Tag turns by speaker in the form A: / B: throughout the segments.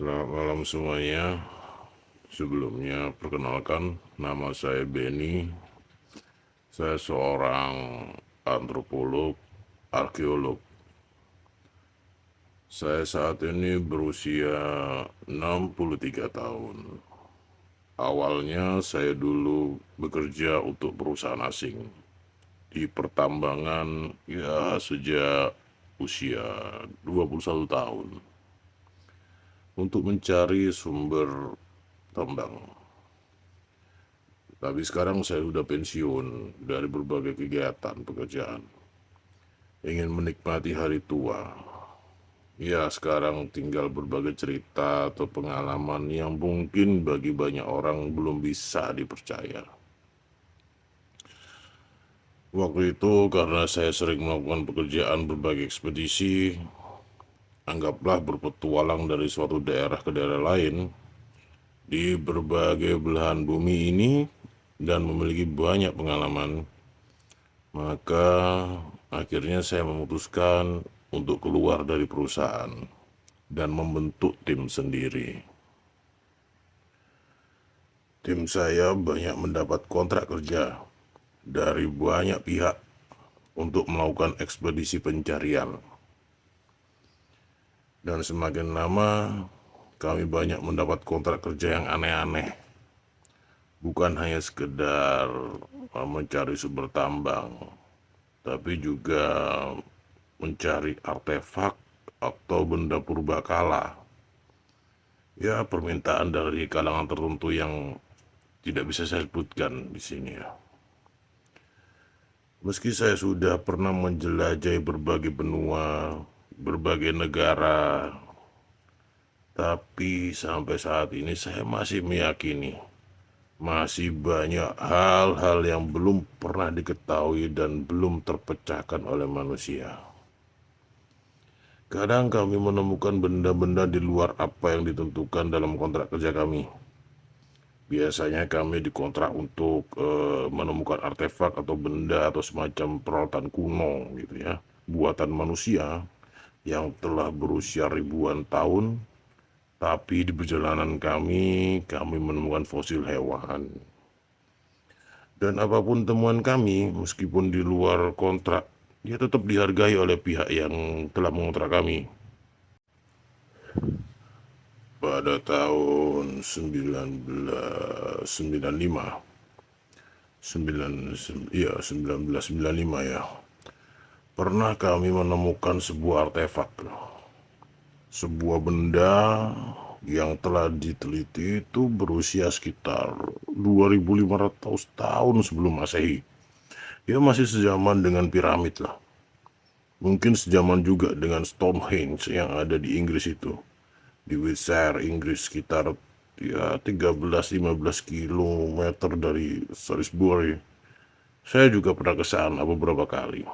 A: Selamat malam semuanya. Sebelumnya perkenalkan, nama saya Benny. Saya seorang antropolog, arkeolog. Saya saat ini berusia 63 tahun. Awalnya saya dulu bekerja untuk perusahaan asing di pertambangan ya sejak usia 21 tahun untuk mencari sumber tambang. Tapi sekarang saya sudah pensiun dari berbagai kegiatan pekerjaan. Ingin menikmati hari tua. Ya, sekarang tinggal berbagai cerita atau pengalaman yang mungkin bagi banyak orang belum bisa dipercaya. Waktu itu karena saya sering melakukan pekerjaan berbagai ekspedisi, anggaplah berpetualang dari suatu daerah ke daerah lain di berbagai belahan bumi ini dan memiliki banyak pengalaman. Maka akhirnya saya memutuskan untuk keluar dari perusahaan dan membentuk tim sendiri. Tim saya banyak mendapat kontrak kerja dari banyak pihak untuk melakukan ekspedisi pencarian. Dan semakin lama kami banyak mendapat kontrak kerja yang aneh-aneh. Bukan hanya sekedar mencari sumber tambang, tapi juga mencari artefak atau benda purbakala. Ya, permintaan dari kalangan tertentu yang tidak bisa saya sebutkan di sini ya. Meski saya sudah pernah menjelajahi berbagai benua, berbagai negara, tapi sampai saat ini saya masih meyakini masih banyak hal-hal yang belum pernah diketahui dan belum terpecahkan oleh manusia. Kadang kami menemukan benda-benda di luar apa yang ditentukan dalam kontrak kerja kami. Biasanya kami dikontrak untuk menemukan artefak atau benda atau semacam peralatan kuno gitu ya, buatan manusia yang telah berusia ribuan tahun, tapi di perjalanan kami menemukan fosil hewan. Dan apapun temuan kami, meskipun di luar kontrak, dia tetap dihargai oleh pihak yang telah mengontrak kami. Pada tahun 1995, 1995 ya, pernah kami menemukan sebuah artefak, sebuah benda yang telah diteliti itu berusia sekitar 2500 tahun sebelum Masehi. Ya masih sejaman dengan piramid lah. Mungkin sejaman juga dengan Stonehenge yang ada di Inggris itu. Di Wiltshire, Inggris, sekitar ya 13-15 kilometer dari Salisbury. Saya juga pernah ke sana beberapa kali.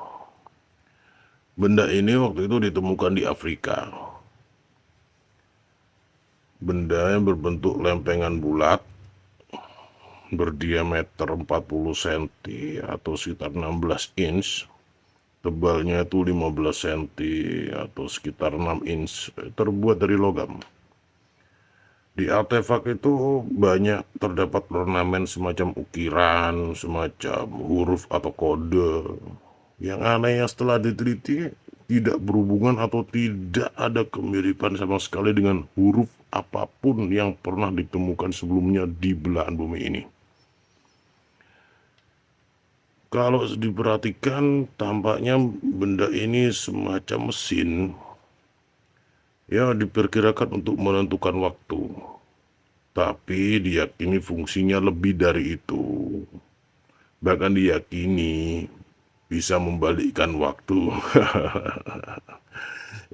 A: Benda ini waktu itu ditemukan di Afrika. Benda yang berbentuk lempengan bulat, berdiameter 40 cm atau sekitar 16 inch. Tebalnya itu 15 cm atau sekitar 6 inch, terbuat dari logam. Di artefak itu banyak terdapat ornamen semacam ukiran, semacam huruf atau kode. Yang anehnya setelah diteliti tidak berhubungan atau tidak ada kemiripan sama sekali dengan huruf apapun yang pernah ditemukan sebelumnya di belahan bumi ini. Kalau diperhatikan tampaknya benda ini semacam mesin ya diperkirakan untuk menentukan waktu. Tapi diyakini fungsinya lebih dari itu. Bahkan diyakini bisa membalikkan waktu.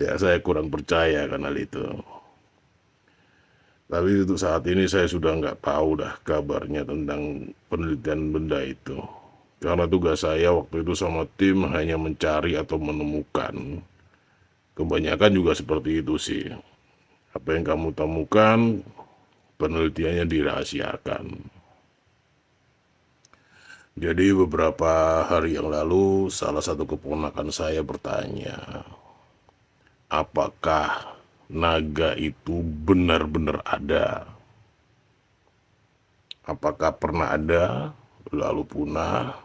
A: Ya saya kurang percaya karena itu. Tapi untuk saat ini saya sudah nggak tahu dah kabarnya tentang penelitian benda itu. Karena tugas saya waktu itu sama tim hanya mencari atau menemukan. Kebanyakan juga seperti itu sih. Apa yang kamu temukan, penelitiannya dirahasiakan. Jadi beberapa hari yang lalu salah satu keponakan saya bertanya, apakah naga itu benar-benar ada. Apakah pernah ada, lalu punah?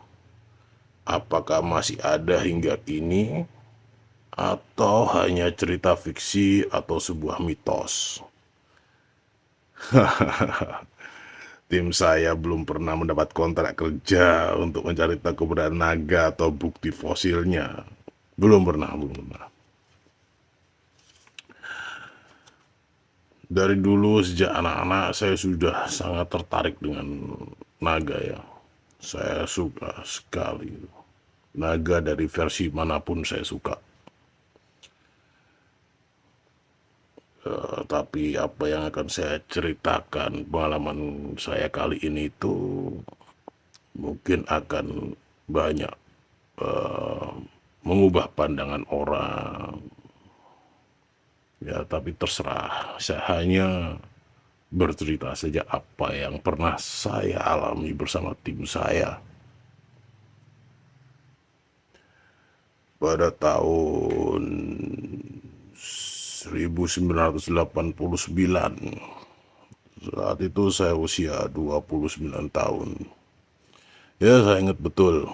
A: Apakah masih ada hingga kini? Atau hanya cerita fiksi atau sebuah mitos? Tim saya belum pernah mendapat kontrak kerja untuk mencari tahu keberadaan naga atau bukti fosilnya. Belum pernah, belum pernah. Dari dulu sejak anak-anak saya sudah sangat tertarik dengan naga ya. Saya suka sekali. Naga dari versi manapun saya suka. Tapi apa yang akan saya ceritakan pengalaman saya kali ini itu mungkin akan banyak mengubah pandangan orang. Ya, tapi terserah. Saya hanya bercerita saja apa yang pernah saya alami bersama tim saya. Pada tahun 1989, saat itu saya usia 29 tahun. Ya, saya ingat betul.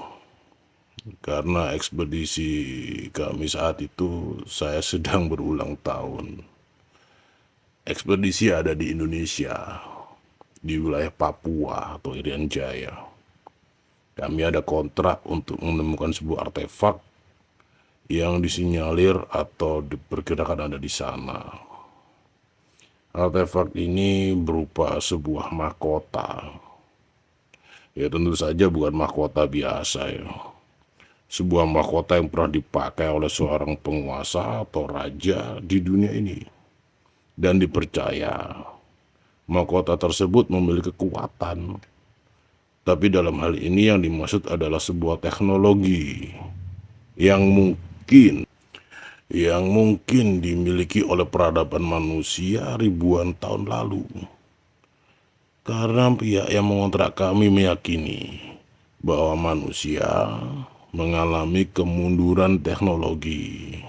A: Karena ekspedisi kami saat itu saya sedang berulang tahun. Ekspedisi ada di Indonesia, di wilayah Papua atau Irian Jaya. Kami ada kontrak untuk menemukan sebuah artefak yang disinyalir atau diperkirakan ada di sana. Artefak ini berupa sebuah mahkota. Ya tentu saja bukan mahkota biasa ya. Sebuah mahkota yang pernah dipakai oleh seorang penguasa atau raja di dunia ini. Dan dipercaya mahkota tersebut memiliki kekuatan. Tapi dalam hal ini yang dimaksud adalah sebuah teknologi yang mungkin dimiliki oleh peradaban manusia ribuan tahun lalu. Karena pihak yang mengontrak kami meyakini bahwa manusia mengalami kemunduran teknologi.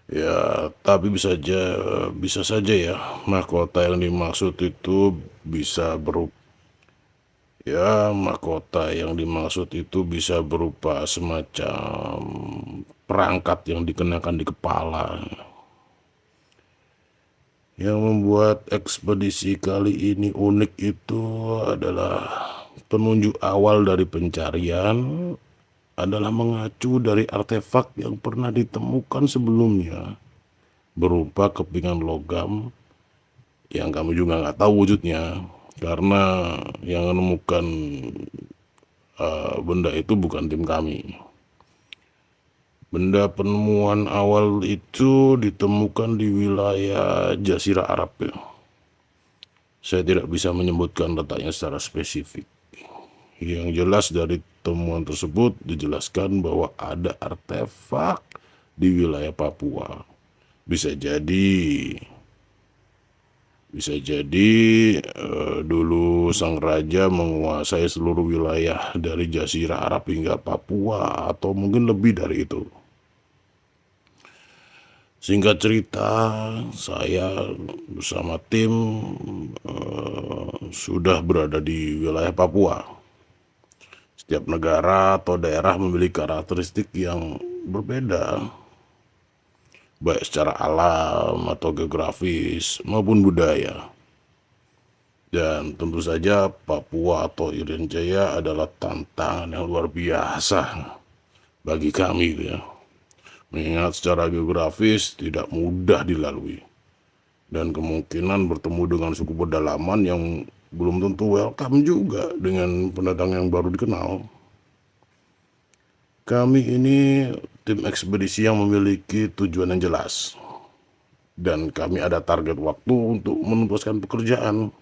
A: Ya, tapi bisa saja ya, mahkota yang dimaksud itu bisa berupa semacam perangkat yang dikenakan di kepala. Yang membuat ekspedisi kali ini unik itu adalah penunjuk awal dari pencarian adalah mengacu dari artefak yang pernah ditemukan sebelumnya berupa kepingan logam yang kami juga nggak tahu wujudnya karena yang menemukan benda itu bukan tim kami. Benda penemuan awal itu ditemukan di wilayah Jazirah Arab ya. Saya tidak bisa menyebutkan letaknya secara spesifik. Yang jelas dari temuan tersebut dijelaskan bahwa ada artefak di wilayah Papua. Bisa jadi dulu sang raja menguasai seluruh wilayah dari Jazirah Arab hingga Papua atau mungkin lebih dari itu. Singkat cerita, saya bersama tim sudah berada di wilayah Papua. Setiap negara atau daerah memiliki karakteristik yang berbeda, baik secara alam atau geografis maupun budaya. Dan tentu saja Papua atau Irian Jaya adalah tantangan yang luar biasa bagi kami ya. Mengingat secara geografis tidak mudah dilalui. Dan kemungkinan bertemu dengan suku pedalaman yang belum tentu welcome juga dengan pendatang yang baru dikenal. Kami ini tim ekspedisi yang memiliki tujuan yang jelas. Dan kami ada target waktu untuk menuntaskan pekerjaan.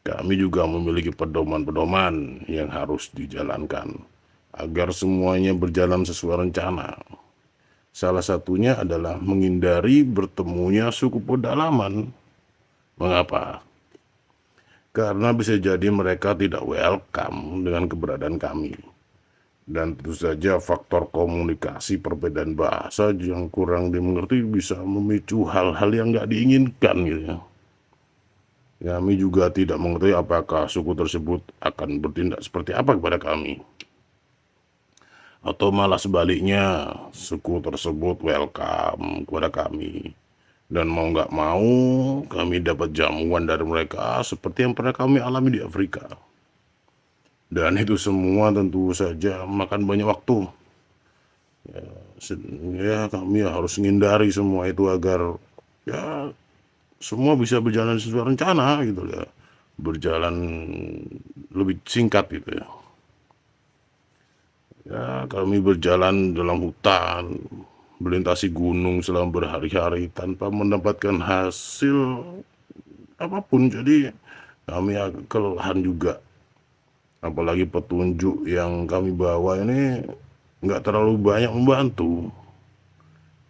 A: Kami juga memiliki pedoman-pedoman yang harus dijalankan agar semuanya berjalan sesuai rencana. Salah satunya adalah menghindari bertemunya suku pedalaman. Mengapa? Karena bisa jadi mereka tidak welcome dengan keberadaan kami. Dan tentu saja faktor komunikasi perbedaan bahasa yang kurang dimengerti bisa memicu hal-hal yang nggak diinginkan gitu ya. Kami juga tidak mengetahui apakah suku tersebut akan bertindak seperti apa kepada kami. Atau malah sebaliknya, suku tersebut welcome kepada kami. Dan mau nggak mau, kami dapat jamuan dari mereka seperti yang pernah kami alami di Afrika. Dan itu semua tentu saja makan banyak waktu. Ya, kami harus menghindari semua itu agar ya semua bisa berjalan sesuai rencana gitu ya. Berjalan lebih singkat gitu ya. Ya, kami berjalan dalam hutan, melintasi gunung selama berhari-hari tanpa mendapatkan hasil apapun. Jadi kami agak kelelahan juga. Apalagi petunjuk yang kami bawa ini nggak terlalu banyak membantu.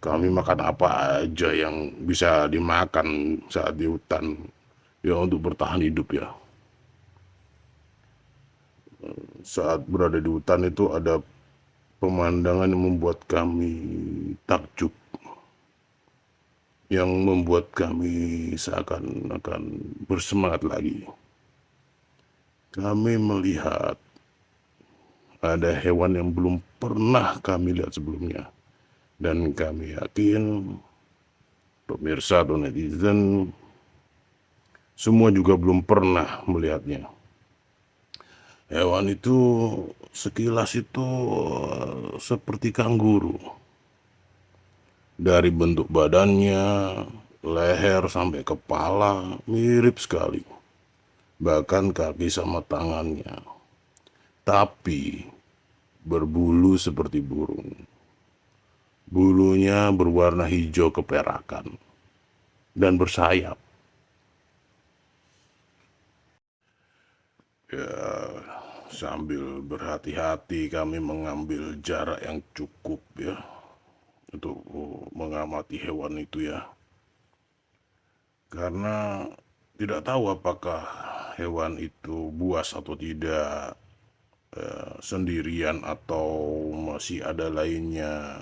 A: Kami makan apa aja yang bisa dimakan saat di hutan ya untuk bertahan hidup ya. Saat berada di hutan itu ada pemandangan yang membuat kami takjub, yang membuat kami seakan-akan bersemangat lagi. Kami melihat ada hewan yang belum pernah kami lihat sebelumnya. Dan kami yakin pemirsa atau netizen semua juga belum pernah melihatnya. Hewan itu sekilas itu seperti kanguru. Dari bentuk badannya, leher sampai kepala mirip sekali. Bahkan kaki sama tangannya. Tapi berbulu seperti burung. Bulunya berwarna hijau keperakan dan bersayap. Ya, sambil berhati-hati kami mengambil jarak yang cukup ya untuk mengamati hewan itu ya. Karena tidak tahu apakah hewan itu buas atau tidak, sendirian atau masih ada lainnya.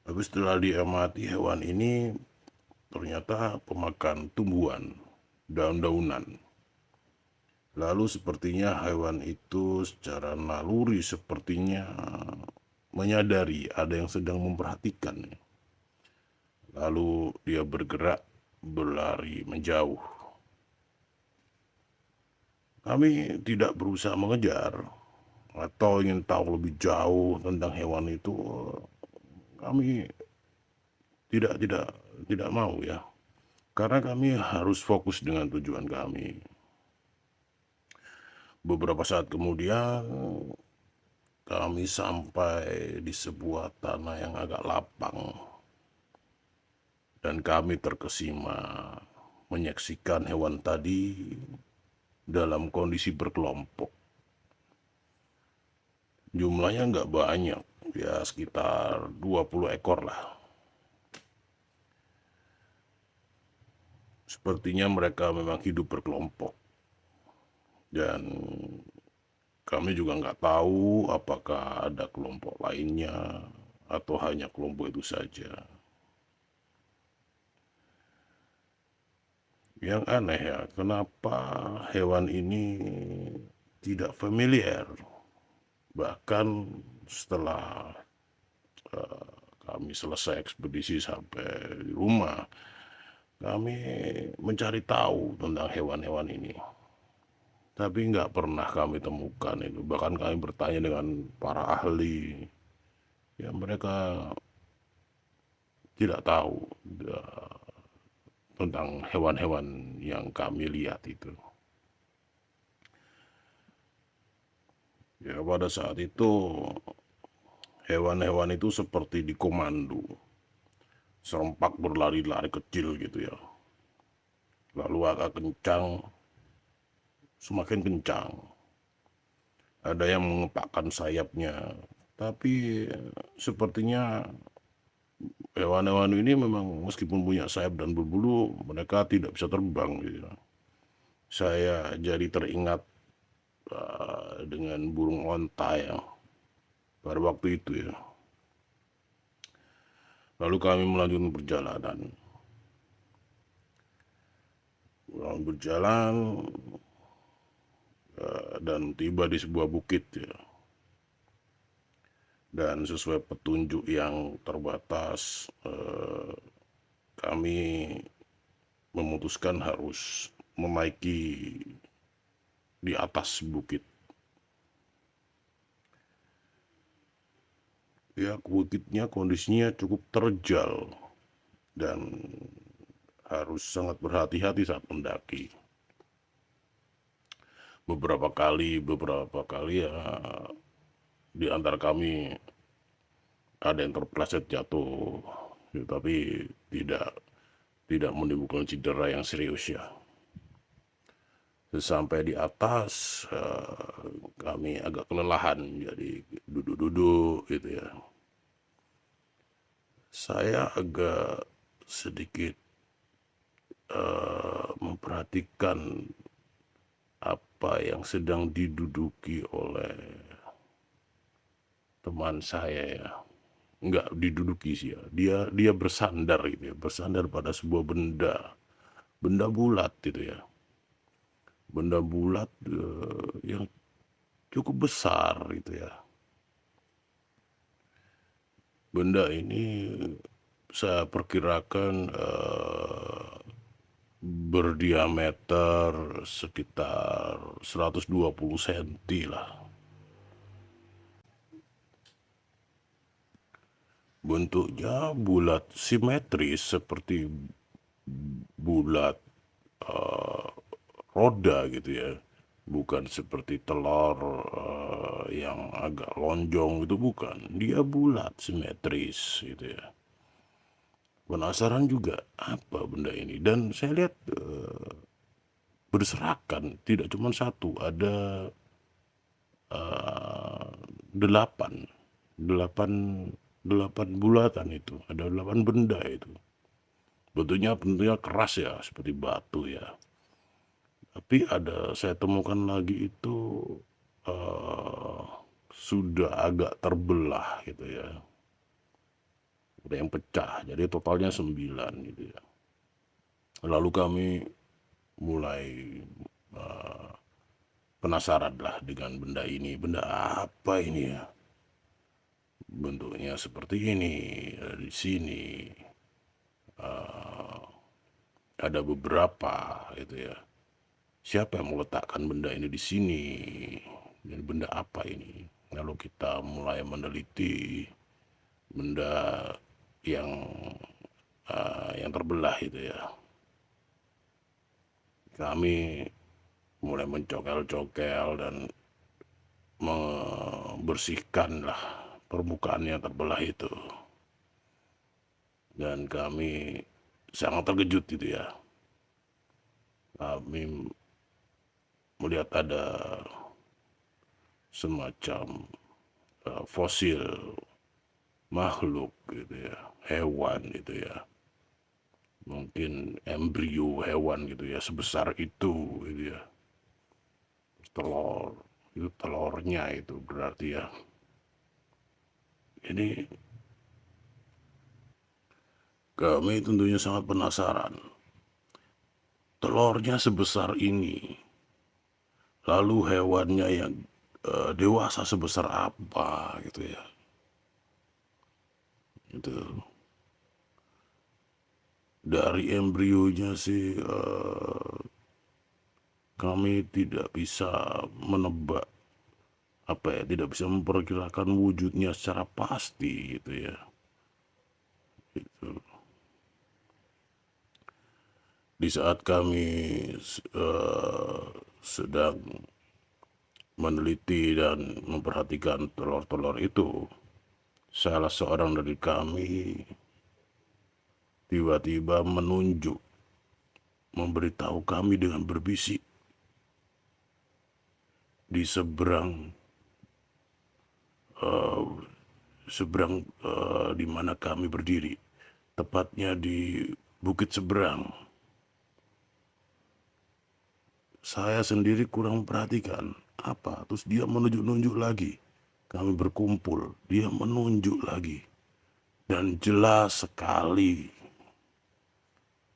A: Tapi setelah diamati hewan ini ternyata pemakan tumbuhan, daun-daunan. Lalu sepertinya hewan itu secara naluri sepertinya menyadari ada yang sedang memperhatikan. Lalu dia bergerak berlari menjauh. Kami tidak berusaha mengejar atau ingin tahu lebih jauh tentang hewan itu. Kami tidak mau ya. Karena kami harus fokus dengan tujuan kami. Beberapa saat kemudian kami sampai di sebuah tanah yang agak lapang. Dan kami terkesima menyaksikan hewan tadi dalam kondisi berkelompok. Jumlahnya nggak banyak, ya sekitar 20 ekor lah. Sepertinya mereka memang hidup berkelompok. Dan kami juga nggak tahu apakah ada kelompok lainnya atau hanya kelompok itu saja. Yang aneh ya, kenapa hewan ini tidak familiar. Bahkan setelah kami selesai ekspedisi sampai di rumah, kami mencari tahu tentang hewan-hewan ini. Tapi nggak pernah kami temukan itu. Bahkan kami bertanya dengan para ahli. Ya mereka tidak tahu tentang hewan-hewan yang kami lihat itu. Ya pada saat itu hewan-hewan itu seperti dikomando. Serempak berlari-lari kecil gitu ya. Lalu agak kencang, semakin kencang. Ada yang mengepakkan sayapnya. Tapi sepertinya hewan-hewan ini memang meskipun punya sayap dan berbulu, mereka tidak bisa terbang gitu. Saya jadi teringat dengan burung onta ya. pada waktu itu ya. Lalu kami melanjutkan perjalanan. Berjalan dan tiba di sebuah bukit ya. Dan sesuai petunjuk yang terbatas, kami memutuskan harus menaiki di atas bukit. Ya, bukitnya kondisinya cukup terjal dan harus sangat berhati-hati saat mendaki. Beberapa kali ya di antara kami ada yang terpeleset jatuh, tapi tidak tidak menimbulkan cedera yang serius ya. Sampai di atas kami agak kelelahan, jadi duduk-duduk gitu ya. Saya agak sedikit memperhatikan apa yang sedang diduduki oleh teman saya ya. Enggak diduduki sih ya. Dia bersandar gitu ya, bersandar pada sebuah benda bulat gitu ya. Benda bulat yang cukup besar gitu ya. Benda ini saya perkirakan berdiameter sekitar 120 cm lah. Bentuknya bulat simetris seperti bulat roda gitu ya. Bukan seperti telur yang agak lonjong itu, bukan. Dia bulat simetris gitu ya. Penasaran juga apa benda ini, dan saya lihat berserakan, tidak cuma satu, ada eh, delapan, delapan, delapan bulatan itu, ada 8 benda itu. Bentuknya keras ya, seperti batu ya. Tapi saya temukan lagi itu eh, sudah agak terbelah gitu ya. Ada yang pecah, jadi totalnya 9 gitu ya. Lalu kami mulai eh, penasaran lah dengan benda ini. Benda apa ini ya? Bentuknya seperti ini. Di sini ada beberapa gitu ya. Siapa yang meletakkan benda ini di sini? Dan benda apa ini? Lalu kita mulai meneliti benda yang yang terbelah itu ya. Kami mulai mencokel-cokel dan membersihkan lah permukaan yang terbelah itu. Dan kami sangat terkejut gitu ya. Kami melihat ada semacam fosil makhluk gitu ya, hewan gitu ya. Mungkin embrio hewan gitu ya, sebesar itu gitu ya. Telur, itu telurnya itu berarti ya. Ini kami tentunya sangat penasaran. Telurnya sebesar ini, lalu hewannya yang dewasa sebesar apa gitu ya. Itu dari embrionya sih kami tidak bisa menebak, apa ya, tidak bisa memperkirakan wujudnya secara pasti gitu ya. Itu. Di saat kami sedang meneliti dan memperhatikan telur-telur itu, salah seorang dari kami tiba-tiba menunjuk, memberitahu kami dengan berbisik di seberang di mana kami berdiri, tepatnya di bukit seberang. Saya sendiri kurang perhatikan apa, terus dia menunjuk-nunjuk lagi. Kami berkumpul, dia menunjuk lagi. Dan jelas sekali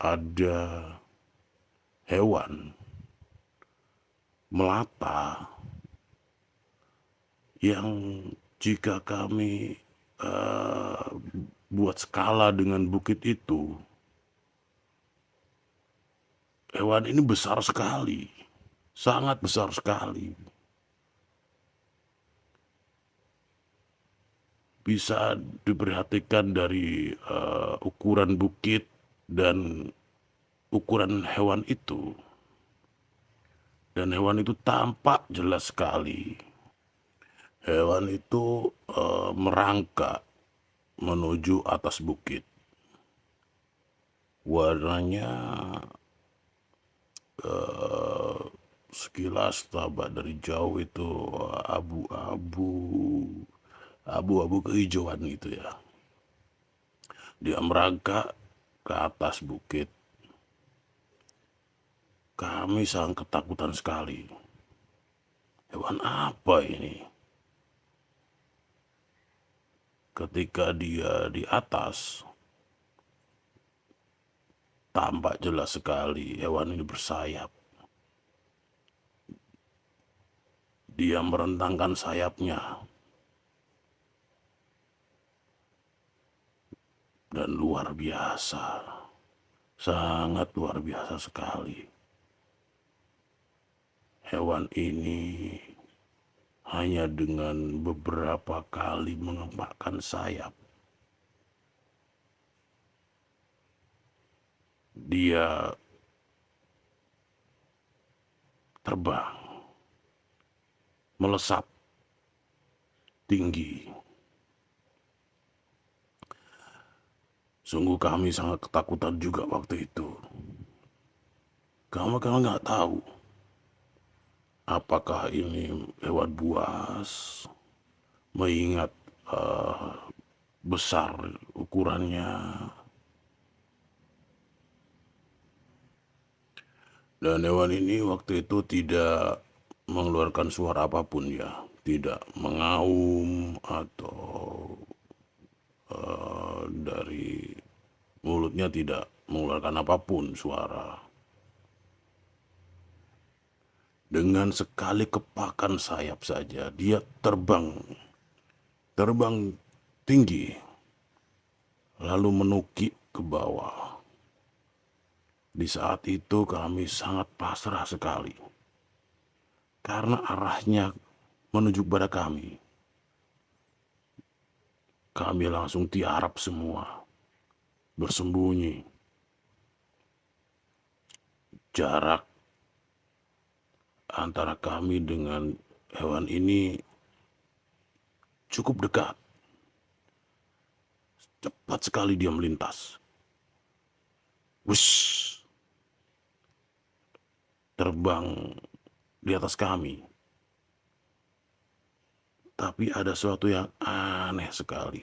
A: ada hewan melata yang jika kami eh, buat skala dengan bukit itu, hewan ini besar sekali, sangat besar sekali. Bisa diperhatikan dari ukuran bukit dan ukuran hewan itu. Dan hewan itu tampak jelas sekali. Hewan itu merangkak menuju atas bukit. Warnanya sekilas tampak dari jauh itu abu-abu, abu-abu kehijauan itu ya. Dia merangkak ke atas bukit. Kami sangat ketakutan sekali. Hewan apa ini? Ketika dia di atas, tampak jelas sekali hewan ini bersayap. Dia merentangkan sayapnya. Dan luar biasa. Sangat luar biasa sekali. Hewan ini hanya dengan beberapa kali mengepakkan sayap, dia terbang, melesat tinggi. Sungguh kami sangat ketakutan juga waktu itu. Kami nggak tahu apakah ini hewan buas, mengingat besar ukurannya. Dan hewan ini waktu itu tidak mengeluarkan suara apapun ya, tidak mengaum atau dari mulutnya tidak mengeluarkan apapun suara. Dengan sekali kepakan sayap saja dia terbang tinggi, lalu menukik ke bawah. Di saat itu kami sangat pasrah sekali, karena arahnya menuju pada kami. Kami langsung tiarap semua, bersembunyi. Jarak antara kami dengan hewan ini cukup dekat. Cepat sekali dia melintas. Wush, terbang di atas kami. Tapi ada sesuatu yang aneh sekali.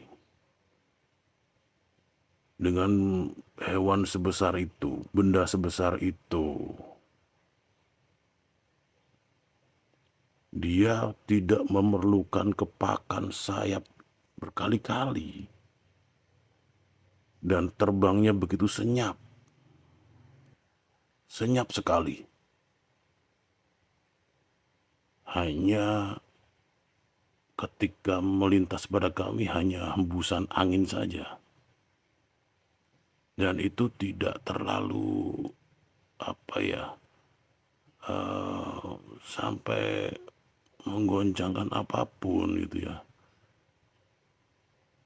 A: Dengan hewan sebesar itu, benda sebesar itu, dia tidak memerlukan kepakan sayap berkali-kali. Dan terbangnya begitu senyap. Senyap sekali. Hanya ketika melintas pada kami hanya hembusan angin saja. Dan itu tidak terlalu sampai menggoncangkan apapun gitu ya.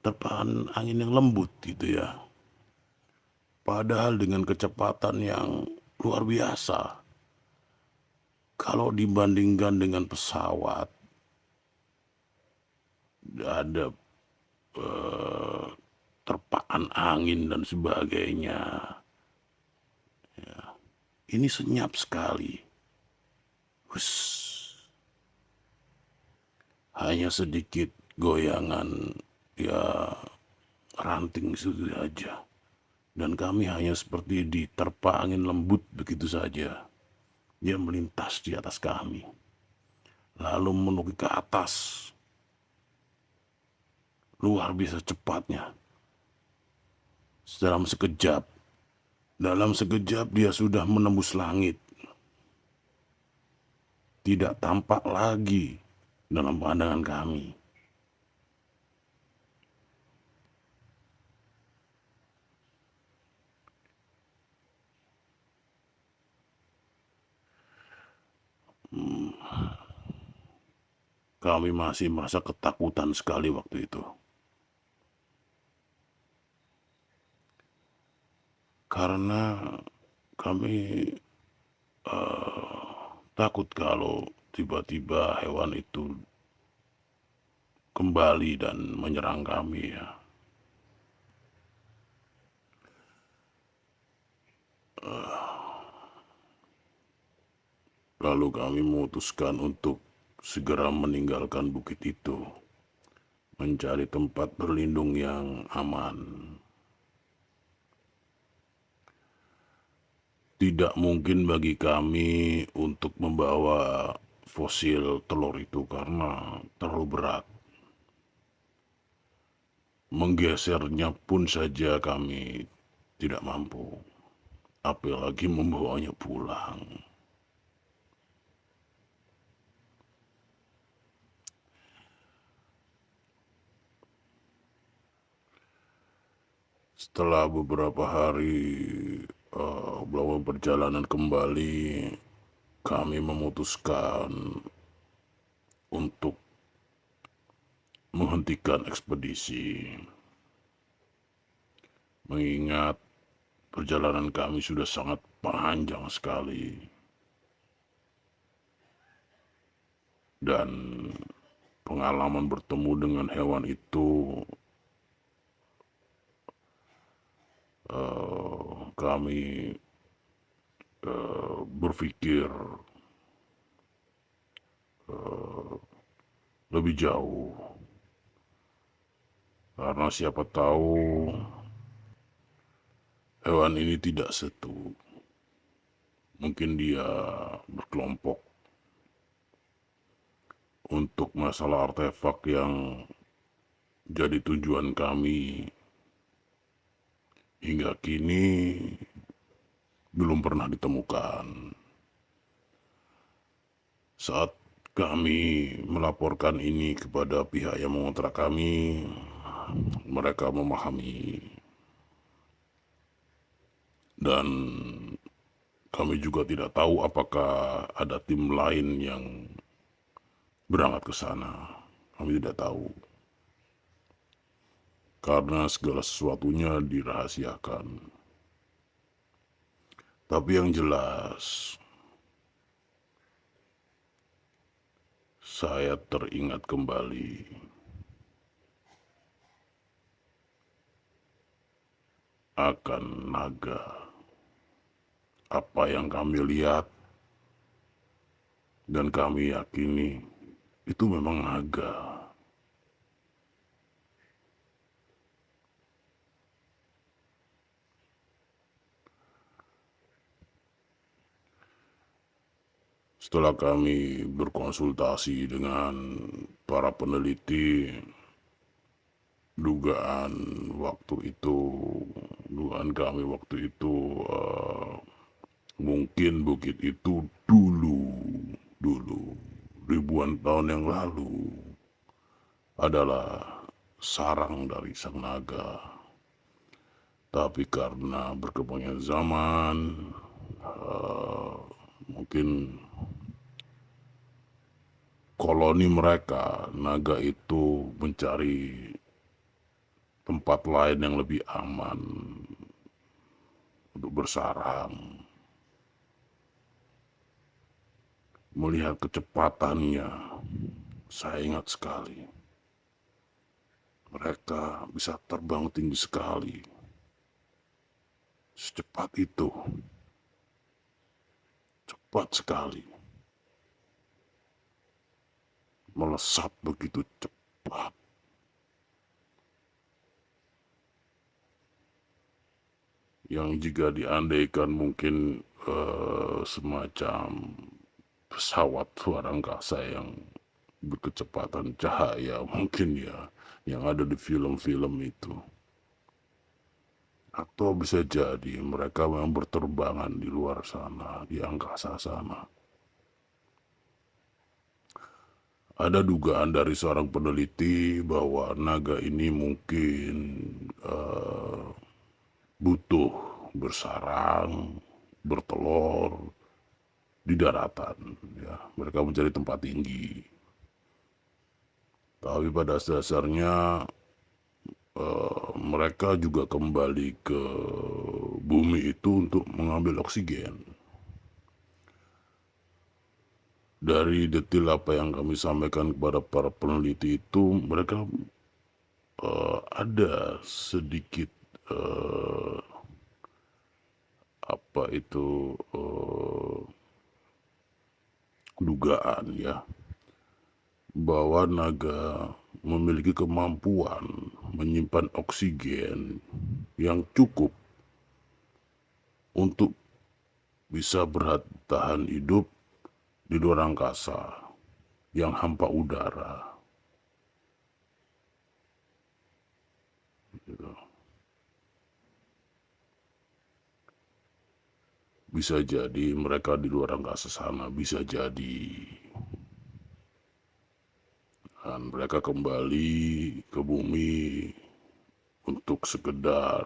A: Terpaan angin yang lembut gitu ya. Padahal dengan kecepatan yang luar biasa. Kalau dibandingkan dengan pesawat, ada terpaan angin dan sebagainya. Ya. Ini senyap sekali. Hanya sedikit goyangan ya ranting itu saja. Dan kami hanya seperti diterpa angin lembut begitu saja. Dia melintas di atas kami. Lalu menukik ke atas. luar biasa cepatnya. Dalam sekejap dia sudah menembus langit, tidak tampak lagi dalam pandangan kami. Kami masih merasa ketakutan sekali waktu itu. Karena kami takut kalau tiba-tiba hewan itu kembali dan menyerang kami ya. Lalu kami memutuskan untuk segera meninggalkan bukit itu, mencari tempat berlindung yang aman. Tidak mungkin bagi kami untuk membawa fosil telur itu karena terlalu berat. Menggesernya pun saja kami tidak mampu, apalagi membawanya pulang. Setelah beberapa hari melakukan perjalanan kembali, kami memutuskan untuk menghentikan ekspedisi. Mengingat perjalanan kami sudah sangat panjang sekali. Dan pengalaman bertemu dengan hewan itu kami berpikir lebih jauh. Karena siapa tahu hewan ini tidak satu. Mungkin dia berkelompok untuk masalah artefak yang jadi tujuan kami hingga kini belum pernah ditemukan. Saat kami melaporkan ini kepada pihak yang mengontrak kami, mereka memahami. Dan kami juga tidak tahu apakah ada tim lain yang berangkat ke sana. Kami tidak tahu. Karena segala sesuatunya dirahasiakan. Tapi yang jelas, saya teringat kembali akan naga. Apa yang kami lihat dan kami yakini itu memang naga. Setelah kami berkonsultasi dengan para peneliti, dugaan dugaan kami waktu itu mungkin bukit itu dulu ribuan tahun yang lalu adalah sarang dari sang naga. Tapi karena berkembangnya zaman, mungkin koloni mereka, naga itu mencari tempat lain yang lebih aman untuk bersarang. Melihat kecepatannya, saya ingat sekali. Mereka bisa terbang tinggi sekali. Secepat itu. Cepat sekali. Melesat begitu cepat. Yang jika diandaikan mungkin semacam pesawat luar angkasa yang berkecepatan cahaya mungkin ya, yang ada di film-film itu. Atau bisa jadi mereka memang berterbangan di luar sana, di angkasa sana. Ada dugaan dari seorang peneliti bahwa naga ini mungkin eh, butuh bersarang, bertelur di daratan. Ya, mereka mencari tempat tinggi. Tapi pada dasarnya mereka juga kembali ke bumi itu untuk mengambil oksigen. Dari detail apa yang kami sampaikan kepada para peneliti itu, mereka ada sedikit eh, apa itu dugaan ya, bahwa naga memiliki kemampuan menyimpan oksigen yang cukup untuk bisa bertahan hidup di luar angkasa yang hampa udara. Gitu. Bisa jadi mereka di luar angkasa sana, bisa jadi. Dan mereka kembali ke bumi untuk sekedar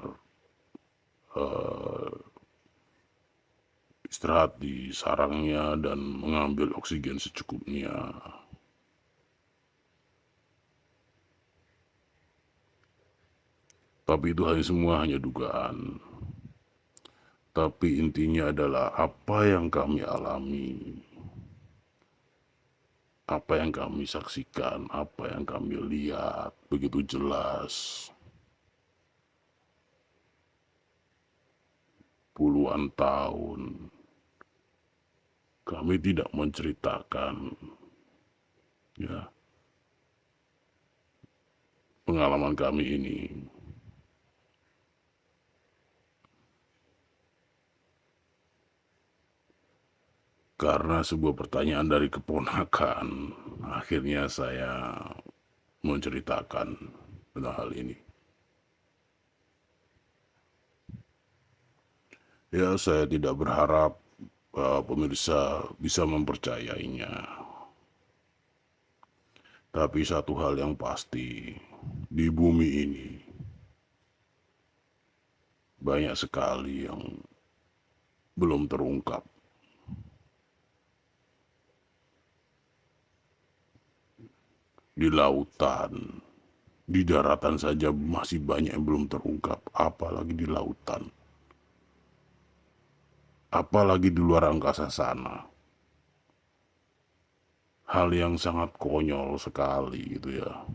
A: istirahat di sarangnya dan mengambil oksigen secukupnya. Tapi itu semua hanya dugaan. Tapi intinya adalah apa yang kami alami, apa yang kami saksikan, apa yang kami lihat begitu jelas. Puluhan tahun kami tidak menceritakan ya pengalaman kami ini. Karena sebuah pertanyaan dari keponakan, akhirnya saya menceritakan tentang hal ini. Ya, saya tidak berharap pemirsa bisa mempercayainya. Tapi satu hal yang pasti, di bumi ini banyak sekali yang belum terungkap. Di lautan, di daratan saja masih banyak yang belum terungkap, apalagi di lautan. Apalagi di luar angkasa sana. Hal yang sangat konyol sekali gitu ya.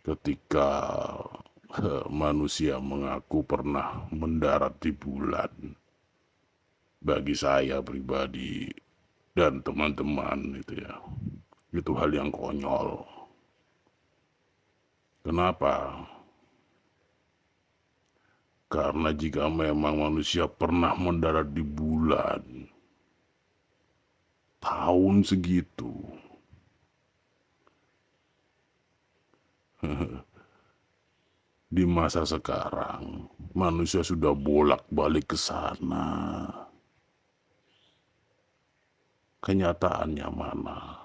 A: Ketika manusia mengaku pernah mendarat di bulan. Bagi saya pribadi dan teman-teman itu ya. Itu hal yang konyol. Kenapa? Karena jika memang manusia pernah mendarat di bulan, tahun segitu, di masa sekarang, manusia sudah bolak-balik ke sana. Kenyataannya mana?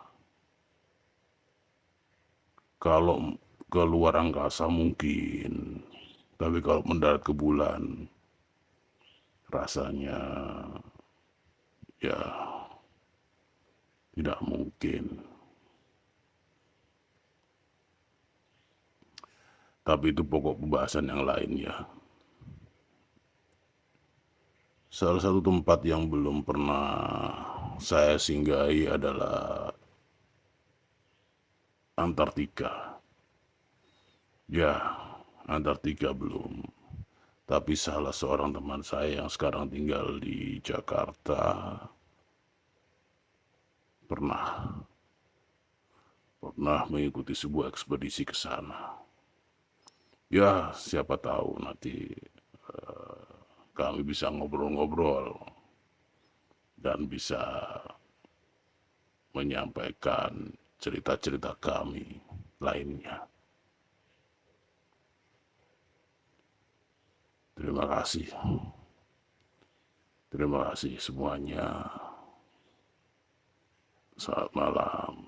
A: Kalau ke luar angkasa mungkin, tapi kalau mendarat ke bulan, rasanya ya tidak mungkin. Tapi itu pokok pembahasan yang lain ya. Salah satu tempat yang belum pernah saya singgahi adalah Antartika. Ya, Antartika belum. Tapi salah seorang teman saya yang sekarang tinggal di Jakarta pernah mengikuti sebuah ekspedisi ke sana. Ya, siapa tahu nanti kami bisa ngobrol-ngobrol dan bisa menyampaikan cerita-cerita kami lainnya. Terima kasih. Terima kasih semuanya. Selamat malam.